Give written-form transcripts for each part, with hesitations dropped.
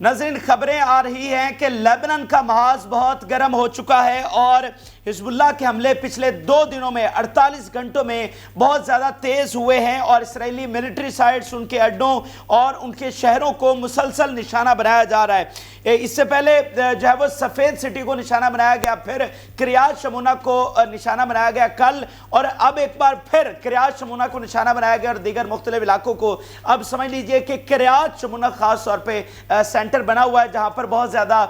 ناظرین خبریں آ رہی ہیں کہ لیبنان کا محاذ بہت گرم ہو چکا ہے اور حزب اللہ کے حملے پچھلے 2 دنوں میں 48 گھنٹوں میں بہت زیادہ تیز ہوئے ہیں اور اسرائیلی ملٹری سائٹس ان کے اڈوں اور ان کے شہروں کو مسلسل نشانہ بنایا جا رہا ہے۔ اس سے پہلے جو ہے وہ سفید سٹی کو نشانہ بنایا گیا، پھر کریات شمونہ کو نشانہ بنایا گیا کل، اور اب ایک بار پھر کریات شمونہ کو نشانہ بنایا گیا اور دیگر مختلف علاقوں کو۔ اب سمجھ لیجئے کہ کریات شمونہ خاص طور پہ سینٹر بنا ہوا ہے جہاں پر بہت زیادہ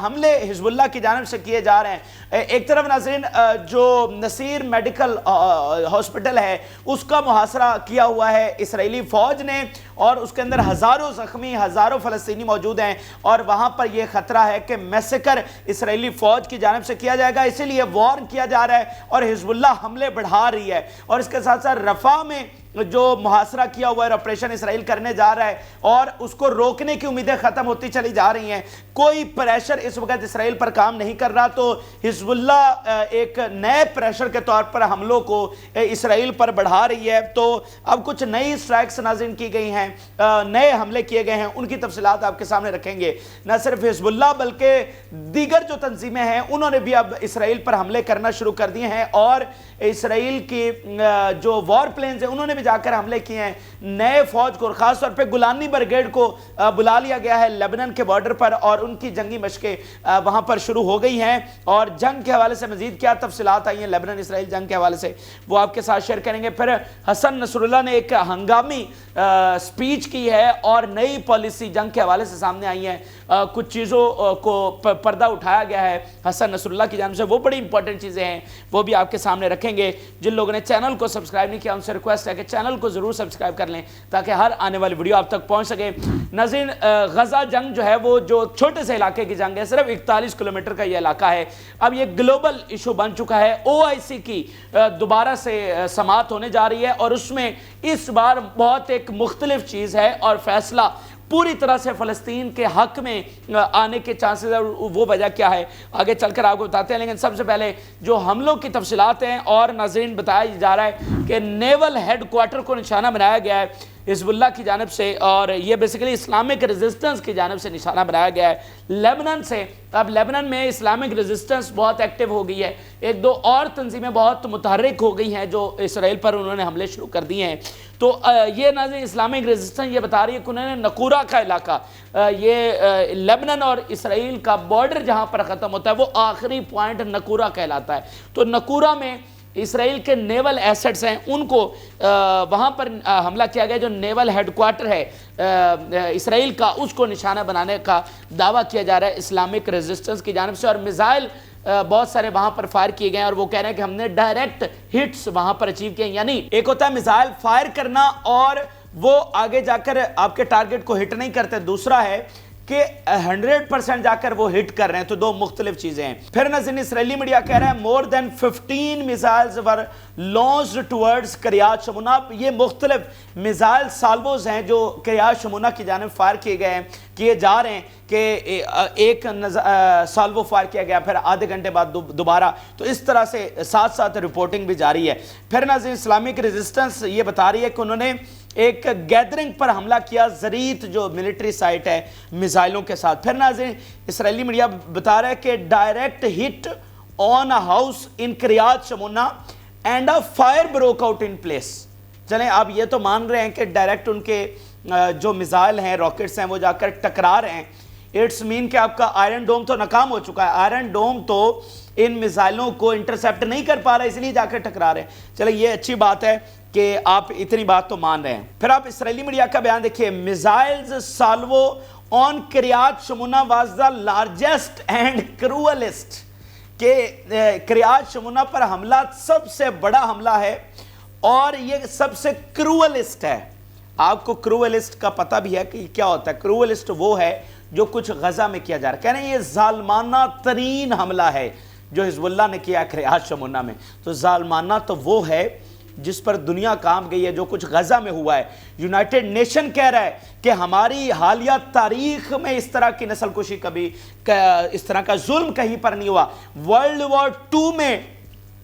حملے حزب اللہ کی جانب سے کیے جا رہے ہیں۔ ایک طرف ناظرین جو نصیر میڈیکل ہاسپٹل ہے اس کا محاصرہ کیا ہوا ہے اسرائیلی فوج نے، اور اس کے اندر ہزاروں زخمی، ہزاروں فلسطینی موجود ہیں، اور وہاں پر یہ خطرہ ہے کہ میسیکر اسرائیلی فوج کی جانب سے کیا جائے گا، اسی لیے وارن کیا جا رہا ہے اور حزب اللہ حملے بڑھا رہی ہے۔ اور اس کے ساتھ ساتھ رفح میں جو محاصرہ کیا ہوا ہے، آپریشن اسرائیل کرنے جا رہا ہے اور اس کو روکنے کی امیدیں ختم ہوتی چلی جا رہی ہیں، کوئی پریشر اس وقت اسرائیل پر کام نہیں کر رہا، تو حزب اللہ ایک نئے پریشر کے طور پر حملوں کو اسرائیل پر بڑھا رہی ہے۔ تو اب کچھ نئی سٹرائکس ناظرین کی گئی ہیں، نئے حملے کیے گئے ہیں، ان کی تفصیلات آپ کے سامنے رکھیں گے۔ نہ صرف حزب اللہ بلکہ دیگر جو تنظیمیں ہیں انہوں نے بھی اب اسرائیل پر حملے کرنا شروع کر دیے ہیں، اور اسرائیل کی جو وار پلینز ہیں انہوں نے بھی جا کر حملے کیے ہیں۔ نئے فوج کو، خاص طور پہ گولانی بریگیڈ کو بلا لیا گیا ہے لیبنان کے بارڈر پر، اور ان کی جنگی مشقیں وہاں پر شروع ہو گئی ہیں، اور جنگ کے حوالے سے مزید کیا تفصیلات آئی ہیں لیبنان اسرائیل جنگ کے حوالے سے وہ آپ کے ساتھ شیئر کریں گے۔ پھر حسن نصر اللہ نے ایک ہنگامی سپیچ کی ہے اور نئی پالیسی جنگ کے حوالے سے سامنے آئی ہیں، کچھ چیزوں کو پردہ اٹھایا گیا ہے حسن نصر اللہ کی جانب سے، وہ بڑی امپورٹنٹ چیزیں ہیں، وہ بھی آپ کے سامنے رکھیں گے۔ جن لوگوں نے چینل کو سبسکرائب نہیں کیا ان سے ریکویسٹ ہے کہ چینل کو ضرور سبسکرائب کر لیں تاکہ ہر آنے والی ویڈیو آپ تک پہنچ سکے۔ ناظرین غزہ جنگ جو ہے وہ جو چھوٹے سے علاقے کی جنگ ہے، صرف 41 کلومیٹر کا یہ علاقہ ہے، اب یہ گلوبل ایشو بن چکا ہے۔ OIC کی دوبارہ سے سماعت ہونے جا رہی ہے اور اس میں اس بار بہت ایک مختلف چیز ہے، اور فیصلہ پوری طرح سے فلسطین کے حق میں آنے کے چانسز ہے، وہ وجہ کیا ہے آگے چل کر آپ کو بتاتے ہیں۔ لیکن سب سے پہلے جو حملوں کی تفصیلات ہیں، اور ناظرین بتایا جا رہا ہے کہ نیول ہیڈ کوارٹر کو نشانہ بنایا گیا ہے حزب اللہ کی جانب سے، اور یہ بیسیکلی اسلامک ریزسٹنس کی جانب سے نشانہ بنایا گیا ہے لیبنان سے۔ اب لیبنان میں اسلامک ریزسٹنس بہت ایکٹیو ہو گئی ہے، 1-2 اور تنظیمیں بہت متحرک ہو گئی ہیں جو اسرائیل پر انہوں نے حملے شروع کر دیے ہیں۔ تو یہ ناظرین اسلامک ریزسٹنس یہ بتا رہی ہے کہ انہوں نے نقورہ کا علاقہ، یہ لیبنان اور اسرائیل کا بارڈر جہاں پر ختم ہوتا ہے وہ آخری پوائنٹ نقورہ کہلاتا ہے، تو نقورہ میں اسرائیل کے نیول ایسٹس ہیں ان کو وہاں پر حملہ کیا گیا، جو نیول ہیڈ کوارٹر ہے اسرائیل کا اس کو نشانہ بنانے کا دعویٰ کیا جا رہا ہے اسلامک ریزسٹنس کی جانب سے، اور میزائل بہت سارے وہاں پر فائر کیے گئے ہیں، اور وہ کہہ رہے ہیں کہ ہم نے ڈائریکٹ ہٹس وہاں پر اچیو کیے ہیں۔ یعنی ایک ہوتا ہے میزائل فائر کرنا اور وہ آگے جا کر آپ کے ٹارگٹ کو ہٹ نہیں کرتے، دوسرا ہے کہ 100% جا کر وہ ہٹ کر رہے ہیں، تو 2 مختلف چیزیں ہیں۔ پھر ناظرین اسرائیلی میڈیا کہہ رہا ہے more than 15 missiles were launched towards Kiryat شمونہ۔ یہ مختلف میزائل سالوز ہیں جو کریات شمونہ کی جانب فائر کیے جا رہے ہیں، کہ ایک سالوو فائر کیا گیا پھر آدھے گھنٹے بعد دوبارہ، تو اس طرح سے ساتھ ساتھ رپورٹنگ بھی جاری ہے۔ پھر ناظرین اسلامک ریزسٹنس یہ بتا رہی ہے کہ انہوں نے ایک گیدرنگ پر حملہ کیا، زریت جو ملٹری سائٹ ہے میزائلوں کے ساتھ۔ پھر ناظرین اسرائیلی میڈیا بتا رہا ہے کہ direct hit on a house in Kiryat Shmona and a fire broke out in place. چلیں آپ یہ تو مان رہے ہیں کہ ڈائریکٹ ان کے جو میزائل ہیں، راکٹس ہیں، وہ جا کر ٹکرا رہے ہیں، اٹس مین کہ آپ کا آئرن ڈوم تو ناکام ہو چکا ہے، آئرن ڈوم تو ان میزائلوں کو انٹرسیپٹ نہیں کر پا رہا ہے، اس لیے جا کر ٹکرا رہے ہیں۔ چلیں یہ اچھی بات ہے کہ آپ اتنی بات تو مان رہے ہیں۔ پھر آپ اسرائیلی میڈیا کا بیان دیکھیے، missiles salvo on Kiryat Shmona was the largest and cruelest, کہ کریات شمونہ پر حملہ سب سے بڑا حملہ ہے اور یہ سب سے کروئلسٹ ہے۔ آپ کو کروئلسٹ کا پتہ بھی ہے کہ کیا ہوتا ہے؟ کروئلسٹ وہ ہے جو کچھ غزہ میں کیا جا رہا ہے، کہہ رہے ہیں یہ ظالمانہ ترین حملہ ہے جو حزب اللہ نے کیا کریات شمونہ میں۔ تو ظالمانہ تو وہ ہے جس پر دنیا کام گئی ہے، جو کچھ غزہ میں ہوا ہے۔ یونائٹڈ نیشن کہہ رہا ہے کہ ہماری حالیہ تاریخ میں اس طرح کی نسل کشی کبھی، اس طرح کا ظلم کہیں پر نہیں ہوا۔ ورلڈ وار 2 میں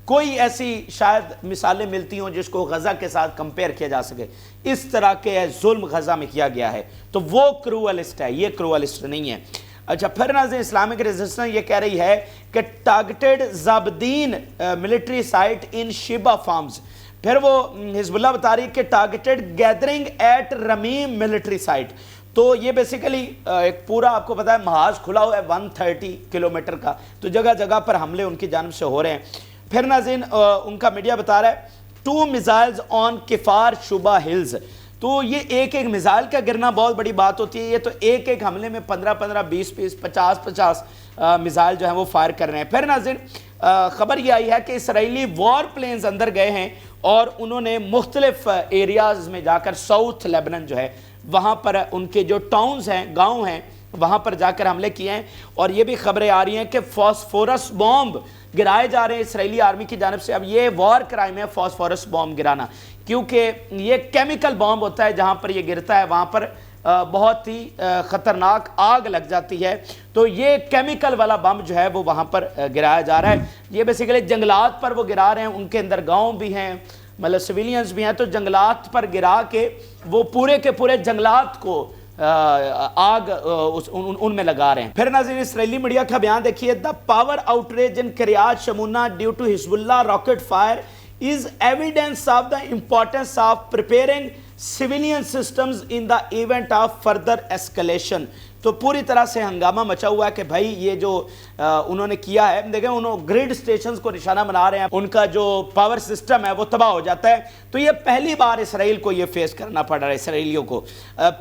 کوئی ایسی شاید مثالیں ملتی ہوں جس کو غزہ کے ساتھ کمپیئر کیا جا سکے. اس طرح کے ظلم غزہ میں کیا گیا ہے. تو وہ کروولسٹ ہے, یہ کروولسٹ نہیں ہے. اچھا پھر ناظرین اسلامک ریزسٹنس یہ کہہ رہی ہے کہ targeted Zabdin military site in Shebaa Farms. پھر وہ حزب اللہ بتا رہی ہے کہ targeted gathering at Ramim military site. تو یہ بیسیکلی ایک پورا آپ کو پتا ہے محاذ کھلا ہوا ہے 130 کلومیٹر کا, تو جگہ جگہ پر حملے ان کی جانب سے ہو رہے ہیں. پھر ناظرین ان کا میڈیا بتا رہا ہے 2 میزائلز آن کفار شبہ ہلز. تو یہ ایک میزائل کا گرنا بہت بڑی بات ہوتی ہے. یہ تو ایک حملے میں 15 20 50 میزائل جو ہیں وہ فائر کر رہے ہیں. پھر ناظرین خبر یہ آئی ہے کہ اسرائیلی وار پلینز اندر گئے ہیں اور انہوں نے مختلف ایریاز میں جا کر ساؤتھ لیبنن جو ہے وہاں پر ان کے جو ٹاؤنز ہیں, گاؤں ہیں, وہاں پر جا کر حملے کیے ہیں. اور یہ بھی خبریں آ رہی ہیں کہ فاسفورس بومب گرائے جا رہے ہیں اسرائیلی آرمی کی جانب سے. اب یہ وار کرائم ہے فاسفورس بومب گرانا, کیونکہ یہ کیمیکل بومب ہوتا ہے, جہاں پر یہ گرتا ہے وہاں پر بہت ہی خطرناک آگ لگ جاتی ہے. تو یہ کیمیکل والا بم جو ہے وہ وہاں پر گرایا جا رہا ہے. یہ بیسیکلی جنگلات پر وہ گرا رہے ہیں, ان کے اندر گاؤں بھی ہیں, مطلب سویلینز بھی ہیں, تو جنگلات پر گرا کے وہ پورے کے پورے جنگلات کو آگ ان میں لگا رہے ہیں. پھر ناظرین اسرائیلی میڈیا کا بیان دیکھیے, the power outage in Kiryat Shmona due to Hezbollah rocket fire is evidence of the importance of preparing civilian systems in the event of further escalation. تو پوری طرح سے ہنگامہ مچا ہوا ہے کہ بھائی یہ جو انہوں نے کیا ہے, دیکھیں انہوں گریڈ سٹیشنز کو نشانہ بنا رہے ہیں, ان کا جو پاور سسٹم ہے وہ تباہ ہو جاتا ہے. تو یہ پہلی بار اسرائیل کو یہ فیس کرنا پڑ رہا ہے اسرائیلیوں کو.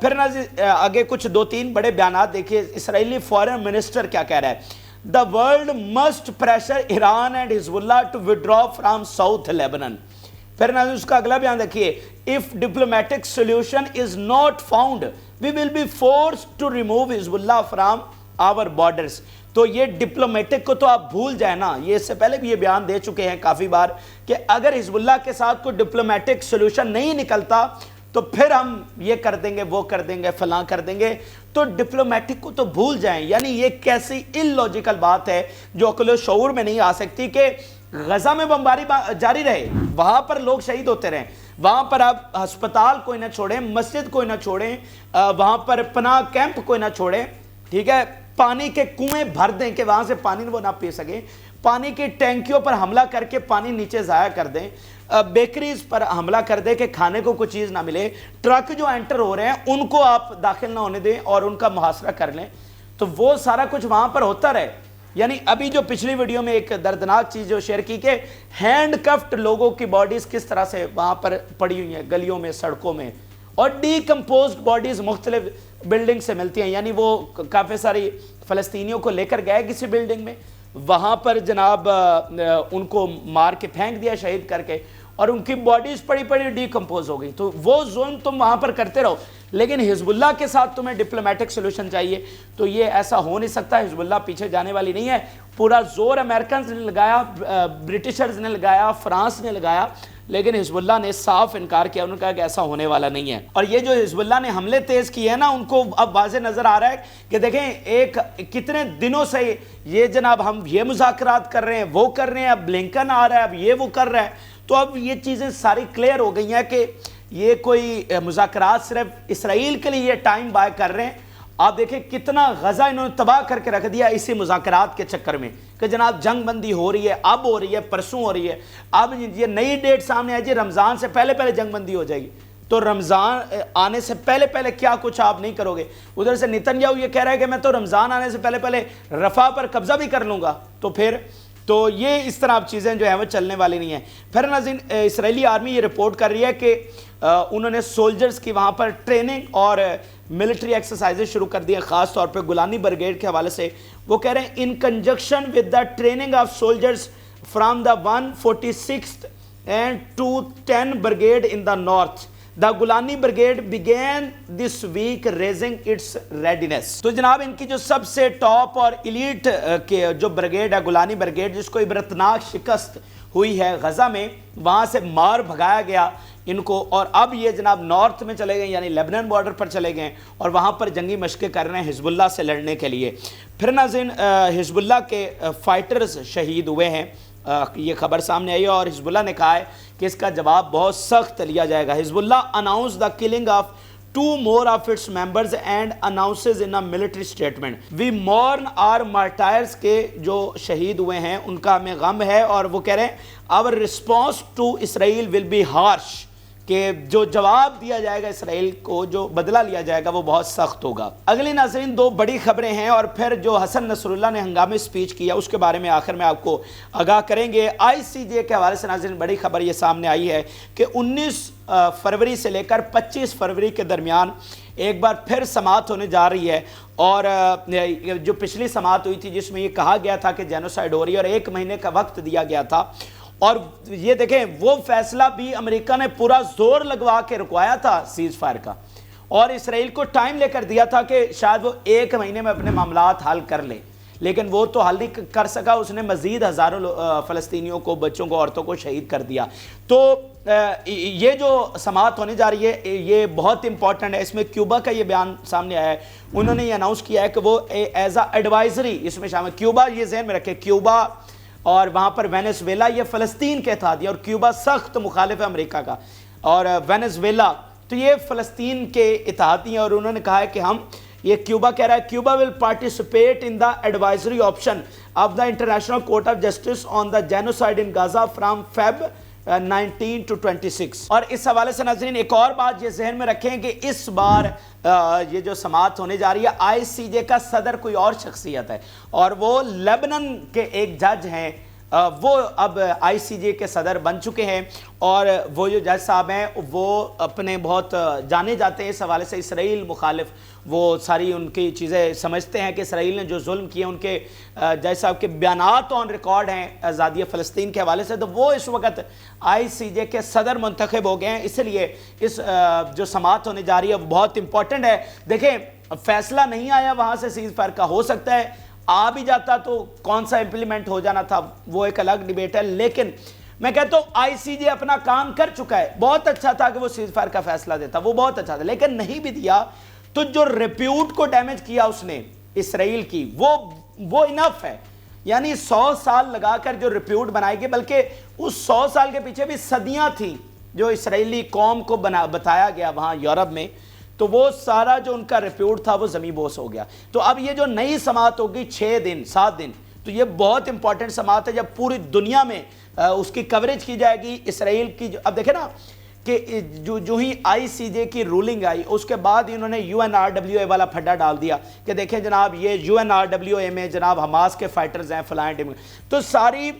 پھر آگے کچھ 2-3 بڑے بیانات دیکھیے. اسرائیلی فورن منسٹر کیا کہہ رہا ہے, The world must pressure Iran and Hezbollah to withdraw from South Lebanon. پھر ناظرین اس کا اگلا بیان دیکھیے, If diplomatic solution is not found, we will be forced to remove Hezbollah from our borders. تو یہ ڈپلومیٹک کو تو آپ بھول جائیں نا, یہ اس سے پہلے بھی یہ بیان دے چکے ہیں کافی بار کہ اگر حزب اللہ کے ساتھ کوئی ڈپلومیٹک سولوشن نہیں نکلتا تو پھر ہم یہ کر دیں گے, وہ کر دیں گے, فلاں کر دیں گے. تو ڈپلومیٹک کو تو بھول جائیں. یعنی یہ کیسی ان لاجیکل بات ہے جو عقل و شعور میں نہیں آ سکتی کہ غزہ میں بمباری جاری رہے, وہاں پر لوگ شہید ہوتے رہیں, وہاں پر آپ ہسپتال کوئی نہ چھوڑیں, مسجد کوئی نہ چھوڑیں, وہاں پر پناہ کیمپ کوئی نہ چھوڑیں, ٹھیک ہے, پانی کے کنویں بھر دیں کہ وہاں سے پانی وہ نہ پی سکیں, پانی کی ٹینکیوں پر حملہ کر کے پانی نیچے ضائع کر دیں, بیکریز پر حملہ کر دے کہ کھانے کو کوئی چیز نہ ملے, ٹرک جو انٹر ہو رہے ہیں ان کو آپ داخل نہ ہونے دیں اور ان کا محاصرہ کر لیں. تو وہ سارا کچھ وہاں پر ہوتا رہے. یعنی ابھی جو پچھلی ویڈیو میں ایک دردناک چیز جو شیئر کی کہ ہینڈ کفٹ لوگوں کی باڈیز کس طرح سے وہاں پر پڑی ہوئی ہیں گلیوں میں, سڑکوں میں, اور ڈی کمپوزڈ باڈیز مختلف بلڈنگ سے ملتی ہیں. یعنی وہ کافی ساری فلسطینیوں کو لے کر گئے کسی بلڈنگ میں, وہاں پر جناب ان کو مار کے پھینک دیا شہید کر کے, اور ان کی باڈیز پڑی پڑی ڈی کمپوز ہو گئی. تو وہ ظلم تم وہاں پر کرتے رہو, لیکن حزب اللہ کے ساتھ تمہیں ڈپلومیٹک سولوشن چاہیے. تو یہ ایسا ہو نہیں سکتا, حزب اللہ پیچھے جانے والی نہیں ہے. پورا زور امریکنز نے لگایا, برٹشرز نے لگایا, فرانس نے لگایا, لیکن حزب اللہ نے صاف انکار کیا. انہوں نے کہا کہ ایسا ہونے والا نہیں ہے. اور یہ جو حزب اللہ نے حملے تیز کیے ہیں نا, ان کو اب واضح نظر آ رہا ہے کہ دیکھیں ایک کتنے دنوں سے یہ جناب ہم یہ مذاکرات کر رہے ہیں, وہ کر رہے ہیں, اب بلنکن آ رہا ہے, اب یہ وہ کر رہا ہے. تو اب یہ چیزیں ساری کلیئر ہو گئی ہیں کہ یہ کوئی مذاکرات صرف اسرائیل کے لیے یہ ٹائم بائی کر رہے ہیں. آپ دیکھیں کتنا غزہ انہوں نے تباہ کر کے رکھ دیا اسی مذاکرات کے چکر میں کہ جناب جنگ بندی ہو رہی ہے, اب ہو رہی ہے, پرسوں ہو رہی ہے, اب یہ نئی ڈیٹ سامنے آئی جی رمضان سے پہلے پہلے جنگ بندی ہو جائے گی. تو رمضان آنے سے پہلے پہلے کیا کچھ آپ نہیں کرو گے. ادھر سے نتن یاہو یہ کہہ رہا ہے کہ میں تو رمضان آنے سے پہلے پہلے رفح پر قبضہ بھی کر لوں گا. تو پھر تو یہ اس طرح چیزیں جو ہیں وہ چلنے والی نہیں ہیں. پھر ناظرین اسرائیلی آرمی یہ رپورٹ کر رہی ہے کہ انہوں نے سولجرز کی وہاں پر ٹریننگ اور ملٹری ایکسرسائزز شروع کر دی ہیں, خاص طور پہ گولانی بریگیڈ کے حوالے سے. وہ کہہ رہے ہیں in conjunction with the training of soldiers from the 146th and 210 brigade in the north, the Golani brigade began this week raising its readiness. تو جناب ان کی جو سب سے ٹاپ اور ایلیٹ کے جو بریگیڈ ہے گولانی بریگیڈ, جس کو عبرتناک شکست ہوئی ہے غزہ میں, وہاں سے مار بھگایا گیا ان کو, اور اب یہ جناب نارتھ میں چلے گئے یعنی لیبنن بارڈر پر چلے گئے اور وہاں پر جنگی مشقیں کر رہے ہیں حزب اللہ سے لڑنے کے لیے. پھر ناظرین حزب اللہ کے فائٹرز شہید ہوئے ہیں یہ خبر سامنے آئی ہے اور حزب اللہ نے کہا ہے کہ اس کا جواب بہت سخت لیا جائے گا. Hezbollah announce the killing of 2 more of its members and announces in a military statement. We mourn our martyrs کے جو شہید ہوئے ہیں ان کا ہمیں غم ہے, اور وہ کہہ رہے ہیں our response to Israel will be harsh, کہ جو جواب دیا جائے گا اسرائیل کو, جو بدلہ لیا جائے گا وہ بہت سخت ہوگا. اگلی ناظرین 2 بڑی خبریں ہیں, اور پھر جو حسن نصر اللہ نے ہنگامی سپیچ کیا اس کے بارے میں آخر میں آپ کو آگاہ کریں گے. ICJ کے حوالے سے ناظرین بڑی خبر یہ سامنے آئی ہے کہ 19 فروری سے لے کر 25 فروری کے درمیان ایک بار پھر سماعت ہونے جا رہی ہے, اور جو پچھلی سماعت ہوئی تھی جس میں یہ کہا گیا تھا کہ جینوسائیڈ ہو رہی ہے اور 1 مہینے کا وقت دیا گیا تھا, اور یہ دیکھیں وہ فیصلہ بھی امریکہ نے پورا زور لگوا کے رکوایا تھا سیز فائر کا, اور اسرائیل کو ٹائم لے کر دیا تھا کہ شاید وہ 1 مہینے میں اپنے معاملات حل کر لے, لیکن وہ تو حل نہیں کر سکا. اس نے مزید ہزاروں فلسطینیوں کو, بچوں کو, عورتوں کو شہید کر دیا. تو یہ جو سماعت ہونے جا رہی ہے یہ بہت امپورٹنٹ ہے. اس میں کیوبا کا یہ بیان سامنے آیا ہے, انہوں نے یہ اناؤنس کیا ہے کہ وہ ایز اے ایڈوائزری اس میں شامل. کیوبا یہ ذہن میں رکھے, کیوبا اور وہاں پر وینیزویلا یہ فلسطین کے اتحادیہ, اور کیوبا سخت مخالف ہے امریکہ کا, اور وینیزویلا تو یہ فلسطین کے اتحادی ہیں. اور انہوں نے کہا ہے کہ ہم, یہ کیوبا کہہ رہا ہے, Cuba will participate in the advisory option of the International Court of Justice on the genocide in Gaza from Feb 19 to 26. اور اس حوالے سے ناظرین ایک اور بات یہ ذہن میں رکھیں کہ اس بار یہ جو سماعت ہونے جا رہی ہے ICJ کا صدر کوئی اور شخصیت ہے, اور وہ لیبنان کے ایک جج ہیں, وہ اب ICJ کے صدر بن چکے ہیں. اور وہ جو جج صاحب ہیں وہ اپنے بہت جانے جاتے ہیں اس حوالے سے, اسرائیل مخالف, وہ ساری ان کی چیزیں سمجھتے ہیں کہ اسرائیل نے جو ظلم کیے, ان کے جج صاحب کے بیانات آن ریکارڈ ہیں آزادی فلسطین کے حوالے سے, تو وہ اس وقت ICJ کے صدر منتخب ہو گئے ہیں. اس لیے اس جو سماعت ہونے جا رہی ہے وہ بہت امپورٹنٹ ہے. دیکھیں فیصلہ نہیں آیا وہاں سے سیز فائر کا, ہو سکتا ہے آ بھی جاتا تو کون سا امپلیمنٹ ہو جانا تھا وہ ایک الگ ڈیبیٹ ہے, لیکن میں کہتا ہوں ICJ اپنا کام کر چکا ہے. بہت اچھا تھا کہ وہ سیز فائر کا فیصلہ دیتا, وہ بہت اچھا تھا, لیکن نہیں بھی دیا تو جو ریپیوٹ کو ڈیمیج کیا اس نے اسرائیل کی وہ انف ہے. یعنی 100 سال لگا کر جو ریپیوٹ بنائے گی, بلکہ اس 100 سال کے پیچھے بھی صدیاں تھیں جو اسرائیلی قوم کو بتایا گیا وہاں یورپ میں, تو وہ سارا جو ان کا ریپیوٹ تھا وہ زمین بوس ہو گیا. تو اب یہ جو نئی سماعت ہوگی 6 دن 7 دن, تو یہ بہت امپورٹنٹ سماعت ہے جب پوری دنیا میں اس کی کوریج کی جائے گی اسرائیل کی. اب دیکھیں نا کہ جو ہی ICJ کی رولنگ آئی اس کے بعد انہوں نے UNRWA والا پھڈا ڈال دیا کہ دیکھیں جناب یہ UNRWA میں جناب حماس کے فائٹرز ہیں فلائیں, تو ساری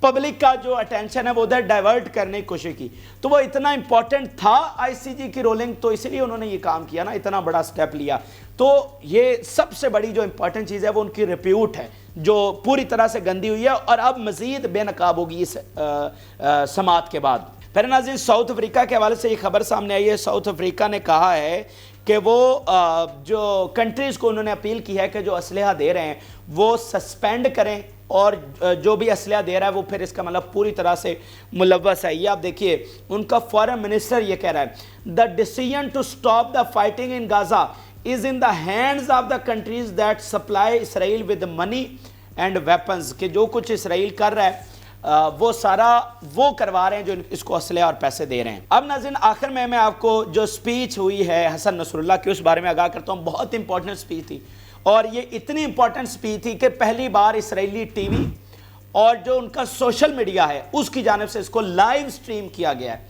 پبلک کا جو اٹینشن ہے وہ ادھر ڈائیورٹ کرنے کی کوشش کی. تو وہ اتنا امپورٹنٹ تھا ICJ کی رولنگ, تو اس لیے انہوں نے یہ کام کیا نا, اتنا بڑا سٹیپ لیا. تو یہ سب سے بڑی جو امپورٹنٹ چیز ہے وہ ان کی ریپیوٹ ہے جو پوری طرح سے گندی ہوئی ہے, اور اب مزید بے نقاب ہوگی اس سماعت کے بعد. پھر ناظرین ساؤتھ افریقہ کے حوالے سے یہ خبر سامنے آئی ہے. ساؤتھ افریقہ نے کہا ہے کہ وہ جو کنٹریز کو انہوں نے اپیل کی ہے کہ جو اسلحہ دے رہے ہیں وہ سسپینڈ کریں, اور جو بھی اسلحہ دے رہا ہے وہ پھر اس کا مطلب پوری طرح سے ملوث ہے. یہ آپ دیکھیے ان کا فارن منسٹر یہ کہہ رہا ہے, the decision to stop the fighting in Gaza is in the hands of the countries that supply Israel with money and weapons. کہ جو کچھ اسرائیل کر رہا ہے وہ سارا وہ کروا رہے ہیں جو اس کو اسلحہ اور پیسے دے رہے ہیں. اب ناظرین آخر میں آپ کو جو سپیچ ہوئی ہے حسن نصر اللہ کی اس بارے میں آگاہ کرتا ہوں. بہت امپورٹنٹ سپیچ تھی, اور یہ اتنی امپورٹنٹ سپیچ تھی کہ پہلی بار اسرائیلی ٹی وی اور جو ان کا سوشل میڈیا ہے اس کی جانب سے اس کو لائیو سٹریم کیا گیا ہے.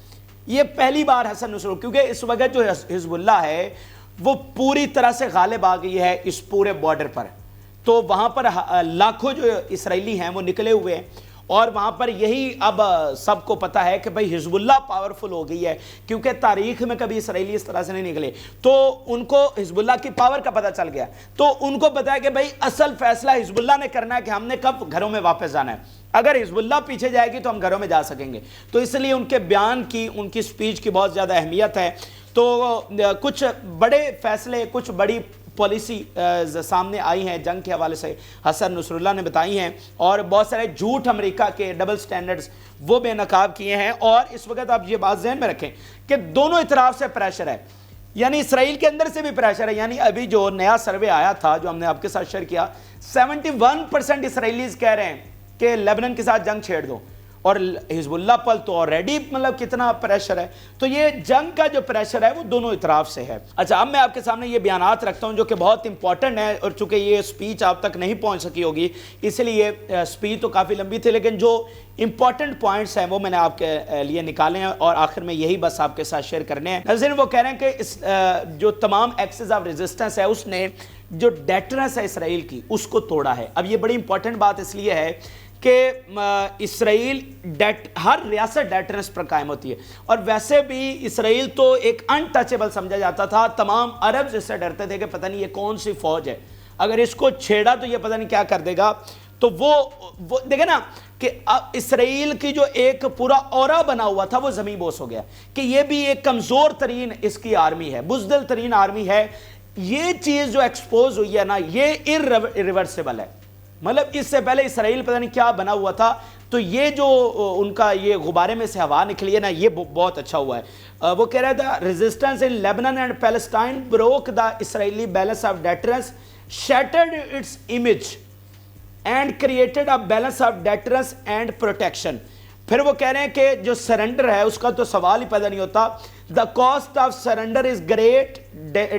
یہ پہلی بار حسن نصر, کیونکہ اس وقت جو حزب اللہ ہے وہ پوری طرح سے غالب آ گئی ہے اس پورے بارڈر پر, تو وہاں پر لاکھوں جو اسرائیلی ہیں وہ نکلے ہوئے ہیں, اور وہاں پر یہی اب سب کو پتا ہے کہ بھئی حزب اللہ پاورفل ہو گئی ہے, کیونکہ تاریخ میں کبھی اسرائیلی اس طرح سے نہیں نکلے. تو ان کو حزب اللہ کی پاور کا پتہ چل گیا, تو ان کو پتا ہے کہ بھئی اصل فیصلہ حزب اللہ نے کرنا ہے کہ ہم نے کب گھروں میں واپس جانا ہے. اگر حزب اللہ پیچھے جائے گی تو ہم گھروں میں جا سکیں گے. تو اس لیے ان کے بیان کی, ان کی سپیچ کی بہت زیادہ اہمیت ہے. تو کچھ بڑے فیصلے, کچھ بڑی پالیسی سامنے آئی ہیں جنگ کے حوالے سے, حسن نصر اللہ نے بتائی ہیں, اور بہت سارے جھوٹ امریکہ کے ڈبل سٹینڈرڈز وہ بے نقاب کیے ہیں. اور اس وقت آپ یہ بات ذہن میں رکھیں کہ دونوں اطراف سے پریشر ہے, یعنی اسرائیل کے اندر سے بھی پریشر ہے. یعنی ابھی جو نیا سروے آیا تھا جو ہم نے آپ کے ساتھ شیئر کیا, 71% اسرائیلیز کہہ رہے ہیں کہ لیبنان کے ساتھ جنگ چھیڑ دو، اور حزب اللہ پر تو آلریڈی مطلب کتنا پریشر ہے. تو یہ جنگ کا جو پریشر ہے وہ دونوں اطراف سے ہے. اچھا، اب میں آپ کے سامنے یہ بیانات رکھتا ہوں جو کہ بہت امپورٹنٹ ہے، اور چونکہ یہ سپیچ آپ تک نہیں پہنچ سکی ہوگی اس لیے سپیچ تو کافی لمبی تھی، لیکن جو امپورٹنٹ پوائنٹس ہیں وہ میں نے آپ کے لیے نکالے ہیں اور آخر میں یہی بس آپ کے ساتھ شیئر کرنے ہیں. ناظرین، وہ کہہ رہے ہیں کہ اس جو تمام ایکسس آف ریزسٹنس ہے اس نے جو ڈیٹرنس ہے اسرائیل کی اس کو توڑا ہے. اب یہ بڑی امپورٹنٹ بات اس لیے ہے کہ اسرائیل ہر ریاست ڈیٹرنس پر قائم ہوتی ہے، اور ویسے بھی اسرائیل تو ایک انٹچیبل سمجھا جاتا تھا. تمام عرب اس سے ڈرتے تھے کہ پتہ نہیں یہ کون سی فوج ہے، اگر اس کو چھیڑا تو یہ پتہ نہیں کیا کر دے گا. تو وہ دیکھیں نا کہ اسرائیل کی جو ایک پورا اورا بنا ہوا تھا وہ زمین بوس ہو گیا کہ یہ بھی ایک کمزور ترین اس کی آرمی ہے، بزدل ترین آرمی ہے. یہ چیز جو ایکسپوز ہوئی ہے نا، یہ irreversible ہے. مطلب اس سے پہلے اسرائیل پتہ نہیں کیا بنا ہوا تھا، تو یہ جو ان کا یہ غبارے میں سے ہوا نکلی ہے نا، یہ بہت اچھا ہوا ہے. وہ کہہ رہا تھا resistance in Lebanon and Palestine broke the Israeli balance of deterrence, shattered its image and created a balance of deterrence and protection. پھر وہ کہہ رہے ہیں کہ جو سرنڈر ہے اس کا تو سوال ہی پیدا نہیں ہوتا. The cost of surrender is great,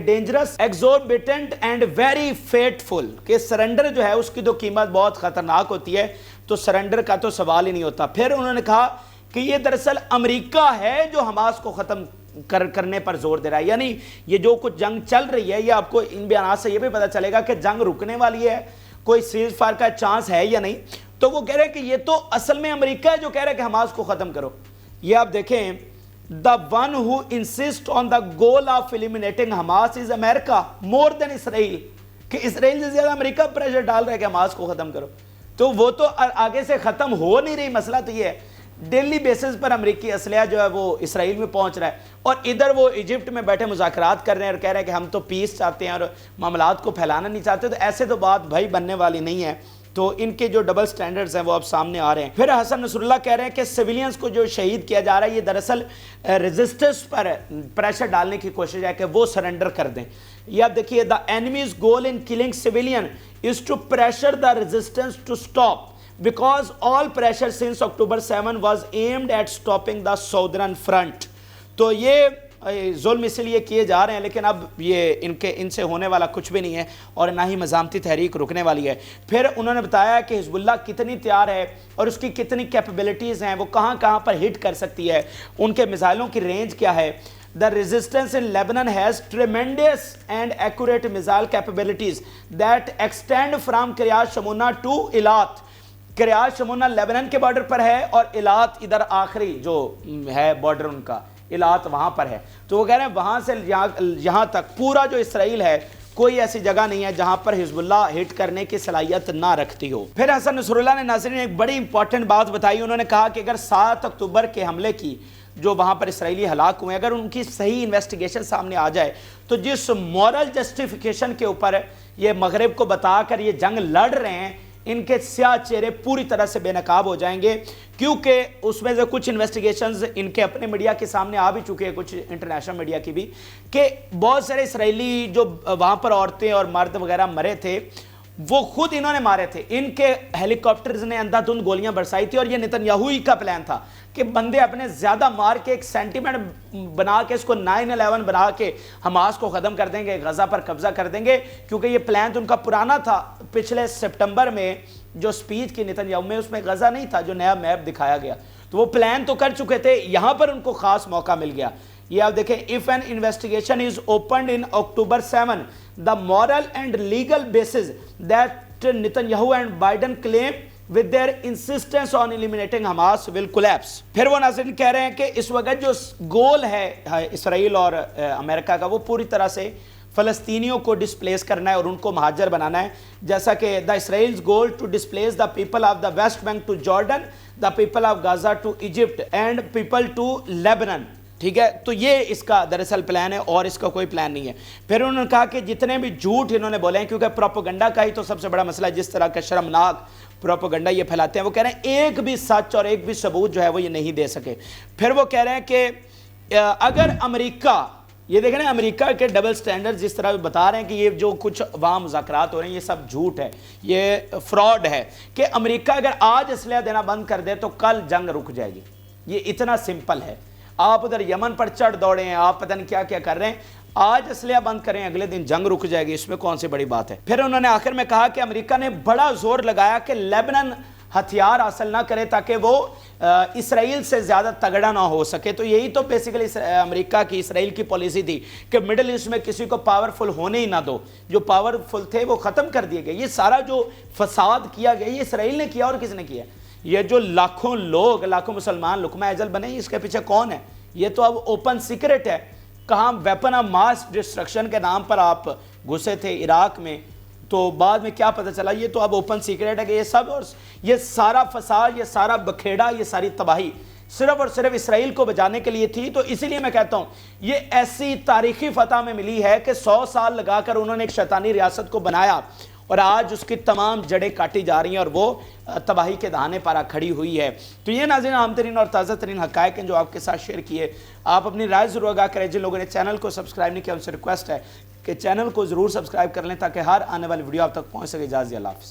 dangerous, exorbitant and very fateful. کہ سرنڈر جو ہے اس کی تو قیمت بہت خطرناک ہوتی ہے، تو سرنڈر کا تو سوال ہی نہیں ہوتا. پھر انہوں نے کہا کہ یہ دراصل امریکہ ہے جو حماس کو ختم کرنے پر زور دے رہا ہے. یعنی یہ جو کچھ جنگ چل رہی ہے، یہ آپ کو ان بیانات سے یہ بھی پتہ چلے گا کہ جنگ رکنے والی ہے، کوئی سیز فائر کا چانس ہے یا نہیں. تو وہ کہہ رہے ہیں کہ یہ تو اصل میں امریکہ ہے جو کہہ رہا ہے کہ حماس کو ختم کرو. یہ آپ دیکھیں، the one who insists on the goal of eliminating Hamas is America more than Israel. کہ اسرائیل سے زیادہ امریکہ پریشر ڈال رہا ہے کہ حماس کو ختم کرو. تو وہ تو آگے سے ختم ہو نہیں رہی. مسئلہ تو یہ ہے ڈیلی بیسز پر امریکی اسلحہ جو ہے وہ اسرائیل میں پہنچ رہا ہے، اور ادھر وہ ایجپٹ میں بیٹھے مذاکرات کر رہے ہیں اور کہہ رہے ہیں کہ ہم تو پیس چاہتے ہیں اور معاملات کو پھیلانا نہیں چاہتے. تو ایسے تو بات بھائی بننے والی نہیں ہے. تو ان کے جو ڈبل سٹینڈرڈز ہیں وہ اب سامنے آ رہے ہیں. پھر حسن نصر اللہ کہہ رہے ہیں کہ سویلینز کو جو شہید کیا جا رہا ہے یہ دراصل ریزسٹنس پر پریشر ڈالنے کی کوشش ہے کہ وہ سرنڈر کر دیں. یہ آپ دیکھیے، the enemy's goal in killing civilian is to pressure the resistance to stop because all pressure since October 7 was aimed at stopping the southern front. تو یہ ظلم اس لیے کیے جا رہے ہیں، لیکن اب یہ ان سے ہونے والا کچھ بھی نہیں ہے، اور نہ ہی مزاحمتی تحریک رکنے والی ہے. پھر انہوں نے بتایا کہ حزب اللہ کتنی تیار ہے اور اس کی کتنی کیپیبلٹیز ہیں، وہ کہاں کہاں پر ہٹ کر سکتی ہے، ان کے میزائلوں کی رینج کیا ہے. The resistance in Lebanon has tremendous and accurate missile capabilities that extend from Kiryat Shmona to Eilat. Kiryat Shmona Lebanon کے بارڈر پر ہے، اور ایلات ادھر آخری جو ہے بارڈر ان کا، ایلات وہاں پر ہے. تو وہ کہہ رہے ہیں وہاں سے یہاں تک پورا جو اسرائیل ہے کوئی ایسی جگہ نہیں ہے جہاں پر حزب اللہ ہٹ کرنے کی صلاحیت نہ رکھتی ہو. پھر حسن نصر اللہ نے ناظرین ایک بڑی امپورٹنٹ بات بتائی. انہوں نے کہا کہ اگر 7 اکتوبر کے حملے کی جو وہاں پر اسرائیلی ہلاک ہوئے، اگر ان کی صحیح انویسٹیگیشن سامنے آ جائے تو جس مورل جسٹیفیکیشن کے اوپر یہ مغرب کو بتا کر یہ جنگ لڑ رہے ہیں، ان کے سیاہ چہرے پوری طرح سے بے نقاب ہو جائیں گے. کیونکہ اس میں سے کچھ انویسٹیگیشنز ان کے اپنے میڈیا کے سامنے آ بھی چکے ہیں، کچھ انٹرنیشنل میڈیا کی بھی، کہ بہت سارے اسرائیلی جو وہاں پر عورتیں اور مرد وغیرہ مرے تھے وہ خود انہوں نے مارے تھے. ان کے ہیلی کاپٹرز نے اندھا دھند گولیاں برسائی تھی، اور یہ نتن یاہو ہی کا پلان تھا کہ بندے اپنے زیادہ مار کے ایک سینٹیمنٹ بنا کے اس کو 9/11 بنا کے حماس کو ختم کر دیں گے، غزہ پر قبضہ کر دیں گے. کیونکہ یہ پلان تو ان کا پرانا تھا. پچھلے سپٹمبر میں جو سپیچ کی نتن یاہو میں اس میں غزہ نہیں تھا جو نیا میپ دکھایا گیا، تو وہ پلان تو کر چکے تھے. یہاں پر ان کو خاص موقع مل گیا. یہ آپ دیکھیں، if an investigation is opened in October 7 the moral and legal basis that Netanyahu and Biden claim with their insistence on eliminating Hamas will collapse. پھر وہ ناظرین کہہ رہے ہیں کہ اس وقت جو گول ہے اسرائیل اور امریکہ کا، وہ پوری طرح سے فلسطینیوں کو ڈسپلیس کرنا ہے اور ان کو مہاجر بنانا ہے. جیسا کہ the Israel's goal to displace the people of the West Bank to Jordan, the people of Gaza to Egypt and people to Lebanon. ٹھیک ہے، تو یہ اس کا دراصل پلان ہے اور اس کا کوئی پلان نہیں ہے. پھر انہوں نے کہا کہ جتنے بھی جھوٹ انہوں نے بولے ہیں، کیونکہ پروپیگنڈا کا ہی تو سب سے بڑا مسئلہ ہے، جس طرح کا شرمناک پروپیگنڈا یہ پھیلاتے ہیں، وہ کہہ رہے ہیں ایک بھی سچ اور ایک بھی ثبوت جو ہے وہ یہ نہیں دے سکے. پھر وہ کہہ رہے ہیں کہ اگر امریکہ یہ دیکھیں نا امریکہ کے ڈبل سٹینڈرڈ جس طرح بتا رہے ہیں کہ یہ جو کچھ وہاں مذاکرات ہو رہے ہیں یہ سب جھوٹ ہے، یہ فراڈ ہے، کہ امریکہ اگر آج اسلحہ دینا بند کر دے تو کل جنگ رک جائے گی، یہ اتنا سمپل ہے۔ آپ ادھر یمن پر چڑھ دوڑے ہیں، آپ پتہ نہیں کیا کیا کر رہے ہیں، آج اسلحہ بند کریں اگلے دن جنگ رک جائے گی، اس میں کون سی بڑی بات ہے۔ پھر انہوں نے آخر میں کہا کہ امریکہ نے بڑا زور لگایا کہ لیبنان ہتھیار حاصل نہ کرے تاکہ وہ اسرائیل سے زیادہ تگڑا نہ ہو سکے۔ تو یہی تو بیسیکلی امریکہ کی اسرائیل کی پالیسی تھی کہ مڈل ایسٹ میں کسی کو پاورفل ہونے ہی نہ دو، جو پاورفل تھے وہ ختم کر دیے گئے۔ یہ سارا جو فساد کیا گیا یہ اسرائیل نے کیا، اور کس نے کیا؟ یہ جو لاکھوں لوگ، لاکھوں مسلمان لقمہ اجل بنے، اس کے پیچھے کون ہے؟ یہ تو اب اوپن سیکرٹ ہے۔ کہاں ویپن آف ماس ڈسٹرکشن کے نام پر آپ گھسے تھے عراق میں، تو بعد میں کیا پتہ چلا؟ یہ تو اب اوپن سیکرٹ ہے کہ یہ سب، اور یہ سارا فساد، یہ سارا بکھیڑا، یہ ساری تباہی صرف اور صرف اسرائیل کو بچانے کے لیے تھی۔ تو اسی لیے میں کہتا ہوں یہ ایسی تاریخی فتح میں ملی ہے کہ 100 سال لگا کر انہوں نے ایک شیطانی ریاست کو بنایا، اور آج اس کی تمام جڑیں کاٹی جا رہی ہیں اور وہ تباہی کے دہانے پر آ کھڑی ہوئی ہے۔ تو یہ ناظرین عام ترین اور تازہ ترین حقائق ہیں جو آپ کے ساتھ شیئر کیے۔ آپ اپنی رائے ضرور آگاہ کریں۔ جن لوگوں نے چینل کو سبسکرائب نہیں کیا ان سے ریکویسٹ ہے کہ چینل کو ضرور سبسکرائب کر لیں تاکہ ہر آنے والی ویڈیو آپ تک پہنچ سکے۔ اجازت، اللہ حافظ۔